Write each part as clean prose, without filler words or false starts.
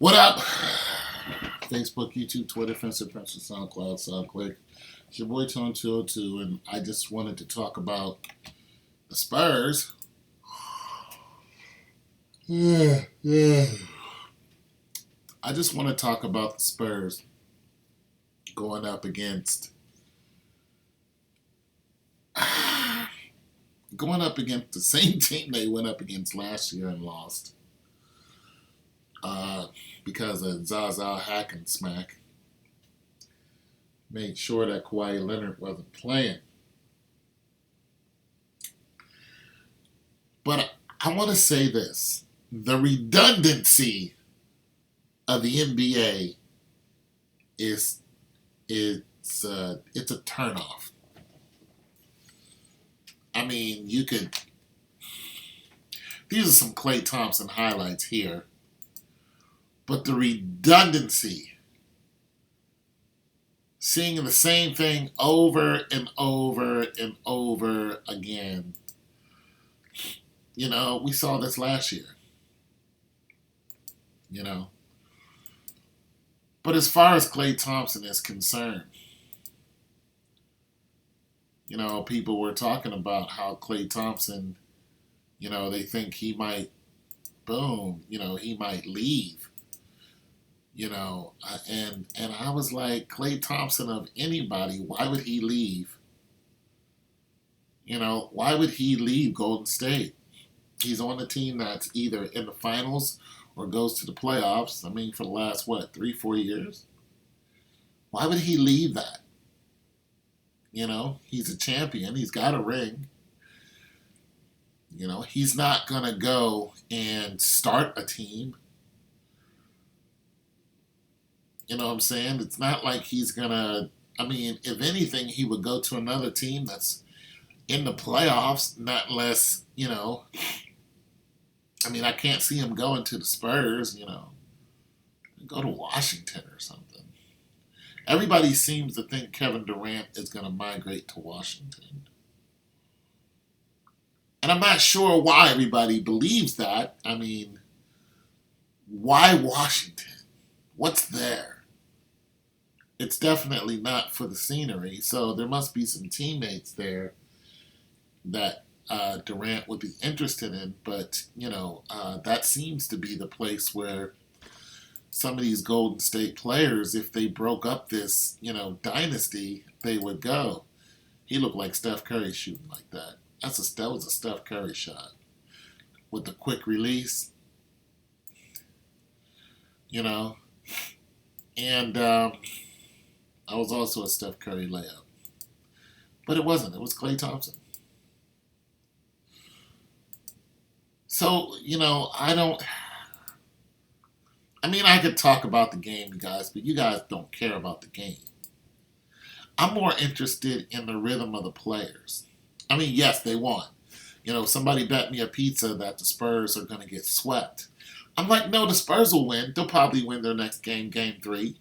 What up? Facebook, YouTube, Twitter, Fencer, SoundCloud, SoundClick. It's your boy Tone 202, and I just wanted to talk about the Spurs. I just want to talk about the Spurs going up against the same team they went up against last year and lost. Because of Zaza hack and smack. Made sure that Kawhi Leonard wasn't playing. But I want to say this. The redundancy of the NBA it's a turnoff. I mean, these are some Klay Thompson highlights here. But the redundancy, seeing the same thing over and over and over again. We saw this last year. But as far as Klay Thompson is concerned, people were talking about how Klay Thompson, they think he might, he might leave. And I was like, Klay Thompson of anybody, why would he leave? Why would he leave Golden State? He's on a team that's either in the finals or goes to the playoffs. I mean, for the last, 3-4 years? Why would he leave that? He's a champion. He's got a ring. He's not going to go and start a team. You know what I'm saying? It's not like he's going to... I mean, if anything, he would go to another team that's in the playoffs, not unless, I mean, I can't see him going to the Spurs, Go to Washington or something. Everybody seems to think Kevin Durant is going to migrate to Washington. And I'm not sure why everybody believes that. I mean, why Washington? What's there? It's definitely not for the scenery. So there must be some teammates there that Durant would be interested in. But, that seems to be the place where some of these Golden State players, if they broke up this, dynasty, they would go. He looked like Steph Curry shooting like that. That was a Steph Curry shot with the quick release. And I was also a Steph Curry layup. But it wasn't. It was Klay Thompson. So, I could talk about the game, you guys, but you guys don't care about the game. I'm more interested in the rhythm of the players. I mean, yes, they won. Somebody bet me a pizza that the Spurs are going to get swept. I'm like, no, the Spurs will win. They'll probably win their next game, Game 3.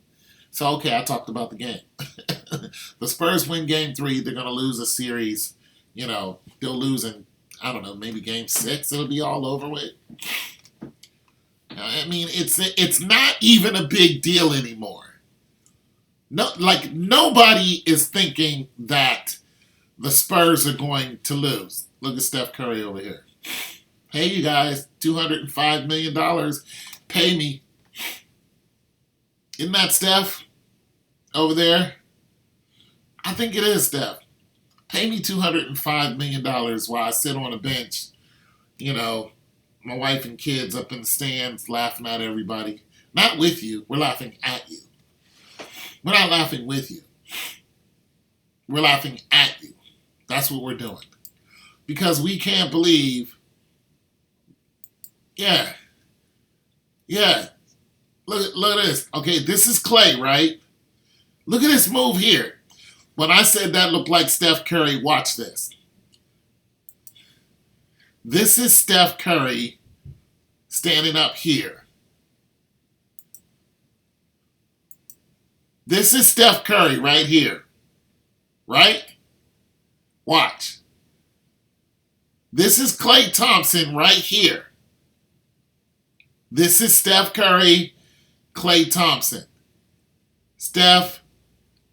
So, okay, I talked about the game. The Spurs win Game 3. They're going to lose a series. They'll lose in, I don't know, maybe Game 6. It'll be all over with. I mean, it's not even a big deal anymore. No, like, nobody is thinking that the Spurs are going to lose. Look at Steph Curry over here. Hey, you guys, $205 million. Pay me. Isn't that Steph over there? I think it is Steph. Pay me $205 million while I sit on a bench. My wife and kids up in the stands laughing at everybody. Not with you. We're laughing at you. We're not laughing with you. We're laughing at you. That's what we're doing. Because we can't believe... Yeah. Look at this. Okay, this is Klay, right? Look at this move here. When I said that looked like Steph Curry, watch this. This is Steph Curry standing up here. This is Steph Curry right here. Right? Watch. This is Klay Thompson right here. This is Steph Curry Klay Thompson. Steph,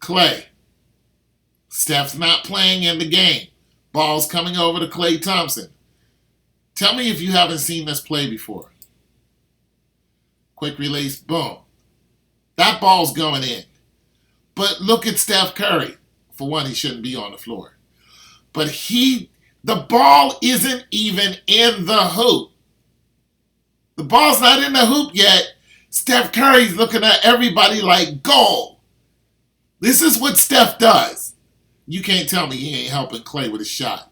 Klay. Steph's not playing in the game. Ball's coming over to Klay Thompson. Tell me if you haven't seen this play before. Quick release, boom. That ball's going in. But look at Steph Curry. For one, he shouldn't be on the floor. But the ball isn't even in the hoop. The ball's not in the hoop yet. Steph Curry's looking at everybody like goal. This is what Steph does. You can't tell me he ain't helping Klay with his shot.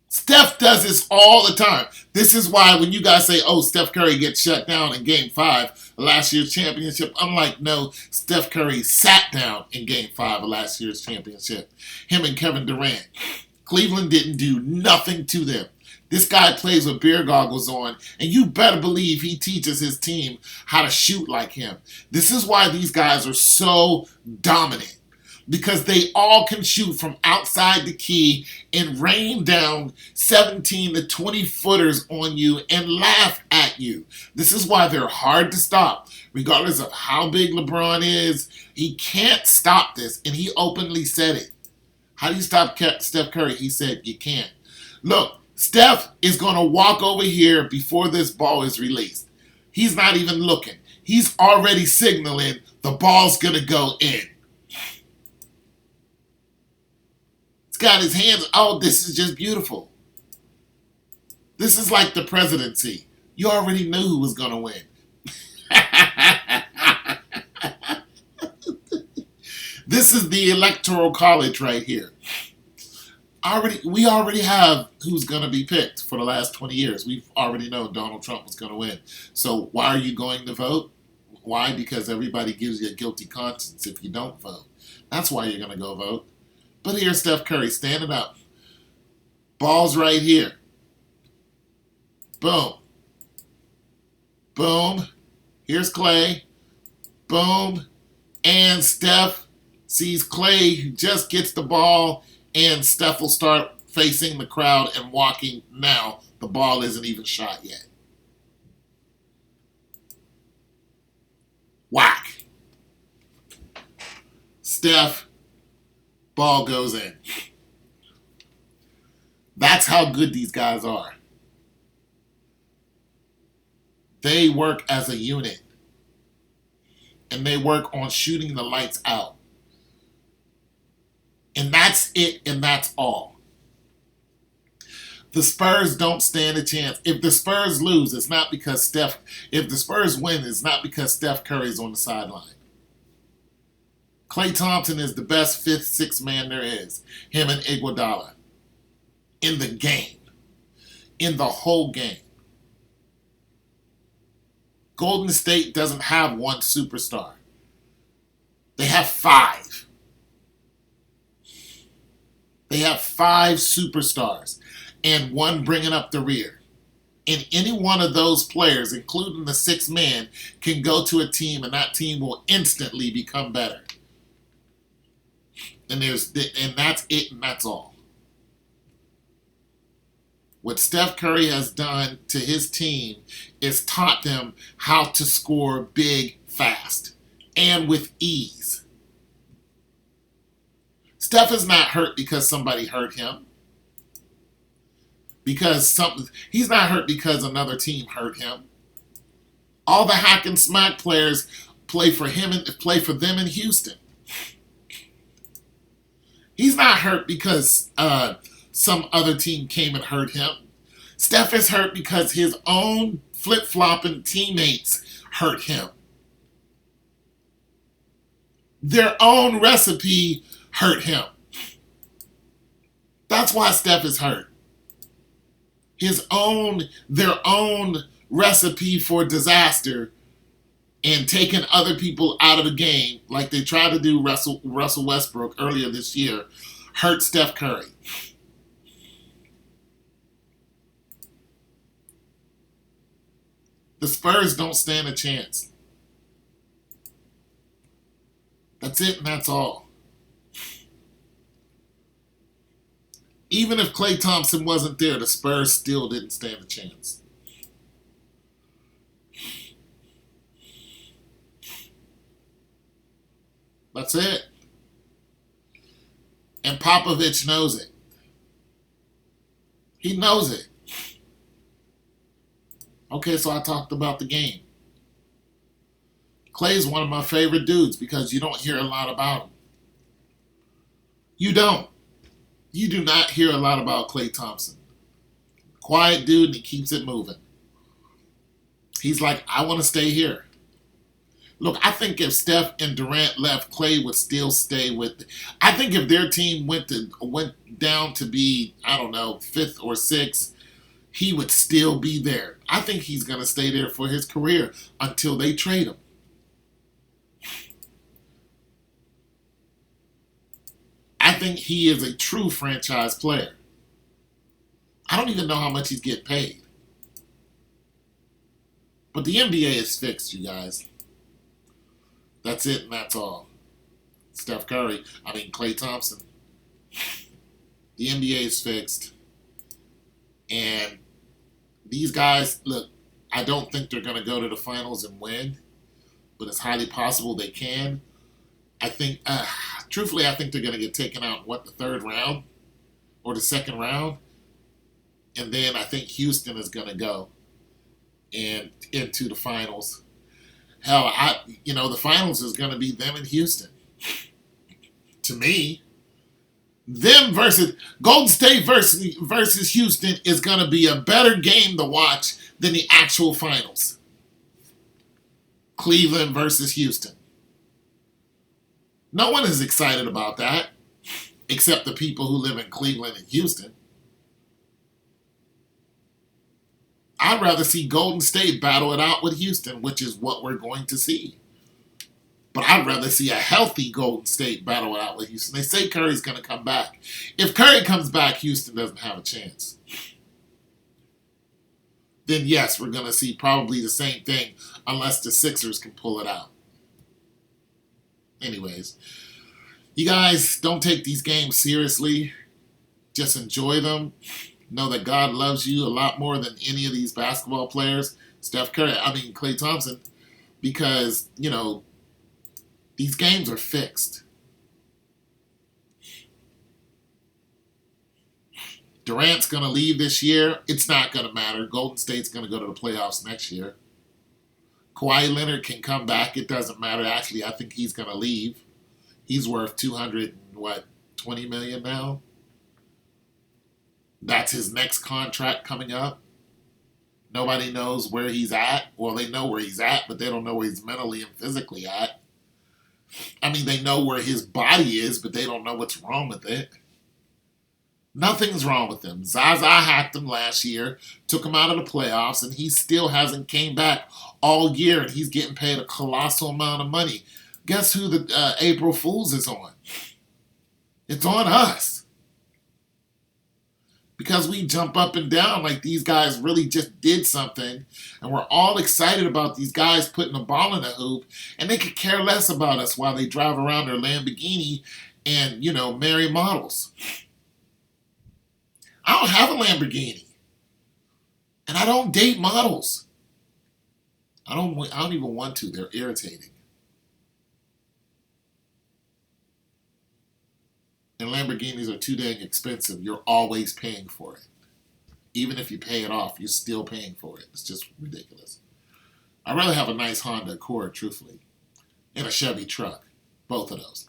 Steph does this all the time. This is why when you guys say, oh, Steph Curry gets shut down in Game 5 of last year's championship, I'm like, no, Steph Curry sat down in Game 5 of last year's championship. Him and Kevin Durant. Cleveland didn't do nothing to them. This guy plays with beer goggles on, and you better believe he teaches his team how to shoot like him. This is why these guys are so dominant. Because they all can shoot from outside the key and rain down 17 to 20 footers on you and laugh at you. This is why they're hard to stop. Regardless of how big LeBron is, he can't stop this. And he openly said it. How do you stop Steph Curry? He said, you can't. Look, Steph is going to walk over here before this ball is released. He's not even looking. He's already signaling the ball's going to go in. Got his hands, oh, this is just beautiful. This is like the presidency. You already knew who was going to win. This is the electoral college right here. We already have who's going to be picked for the last 20 years. We've already known Donald Trump was going to win. So why are you going to vote? Why? Because everybody gives you a guilty conscience if you don't vote. That's why you're going to go vote. But here's Steph Curry standing up. Ball's right here. Boom. Boom. Here's Klay. Boom. And Steph sees Klay, who just gets the ball, and Steph will start facing the crowd and walking now. The ball isn't even shot yet. Whack. Steph. Ball goes in. That's how good these guys are. They work as a unit. And they work on shooting the lights out. And that's it, and that's all. The Spurs don't stand a chance. If the Spurs lose, it's not because if the Spurs win, it's not because Steph Curry's on the sideline. Klay Thompson is the best 5th, 6th man there is. Him and Iguodala. In the game. In the whole game. Golden State doesn't have one superstar. They have 5. They have 5 superstars. And one bringing up the rear. And any one of those players, including the 6th man, can go to a team and that team will instantly become better. And that's it, and that's all. What Steph Curry has done to his team is taught them how to score big, fast, and with ease. Steph is not hurt because somebody hurt him. He's not hurt because another team hurt him. All the hack and smack players play for them in Houston. He's not hurt because some other team came and hurt him. Steph is hurt because his own flip-flopping teammates hurt him. Their own recipe hurt him. That's why Steph is hurt. Their own recipe for disaster and taking other people out of the game, like they tried to do Russell Westbrook earlier this year, hurt Steph Curry. The Spurs don't stand a chance. That's it and that's all. Even if Klay Thompson wasn't there, the Spurs still didn't stand a chance. That's it. And Popovich knows it. He knows it. Okay, so I talked about the game. Clay's one of my favorite dudes because you don't hear a lot about him. You don't. You do not hear a lot about Klay Thompson. Quiet dude, and he keeps it moving. He's like, I want to stay here. Look, I think if Steph and Durant left, Klay would still stay with. I think if their team went down to be, I don't know, fifth or sixth, he would still be there. I think he's going to stay there for his career until they trade him. I think he is a true franchise player. I don't even know how much he's getting paid. But the NBA is fixed, you guys. That's it and that's all. Klay Thompson. The NBA is fixed. And these guys, look, I don't think they're going to go to the finals and win, but it's highly possible they can. I think, truthfully, I think they're going to get taken out in, the third round or the second round. And then I think Houston is going to go and into the finals. Hell, the finals is going to be them and Houston. To me, them versus Golden State versus Houston is going to be a better game to watch than the actual finals. Cleveland versus Houston. No one is excited about that, except the people who live in Cleveland and Houston. I'd rather see Golden State battle it out with Houston, which is what we're going to see. But I'd rather see a healthy Golden State battle it out with Houston. They say Curry's going to come back. If Curry comes back, Houston doesn't have a chance. Then yes, we're going to see probably the same thing unless the Sixers can pull it out. Anyways, you guys don't take these games seriously. Just enjoy them. Know that God loves you a lot more than any of these basketball players. Klay Thompson, because, these games are fixed. Durant's going to leave this year. It's not going to matter. Golden State's going to go to the playoffs next year. Kawhi Leonard can come back. It doesn't matter. Actually, I think he's going to leave. He's worth $220 million now. That's his next contract coming up. Nobody knows where he's at. Well, they know where he's at, but they don't know where he's mentally and physically at. They know where his body is, but they don't know what's wrong with it. Nothing's wrong with him. Zaza hacked him last year, took him out of the playoffs, and he still hasn't came back all year, and he's getting paid a colossal amount of money. Guess who the April Fool's is on? It's on us. Because we jump up and down like these guys really just did something, and we're all excited about these guys putting the ball in the hoop, and they could care less about us while they drive around their Lamborghini and, marry models. I don't have a Lamborghini, and I don't date models. I don't even want to. They're irritating. And Lamborghinis are too dang expensive. You're always paying for it. Even if you pay it off, you're still paying for it. It's just ridiculous. I'd rather have a nice Honda Accord, truthfully, and a Chevy truck. Both of those.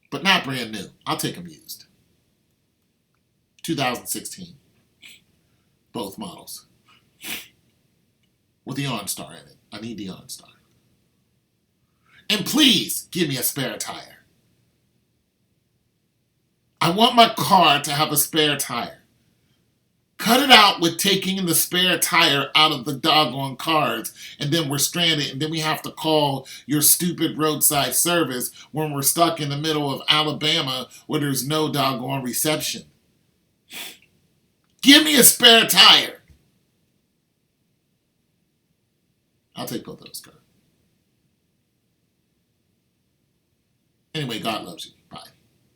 But not brand new. I'll take them used. 2016. Both models. With the OnStar in it. I need the OnStar. And please, give me a spare tire. I want my car to have a spare tire. Cut it out with taking the spare tire out of the doggone cars, and then we're stranded, and then we have to call your stupid roadside service when we're stuck in the middle of Alabama where there's no doggone reception. Give me a spare tire. I'll take both of those cars. Anyway, God loves you.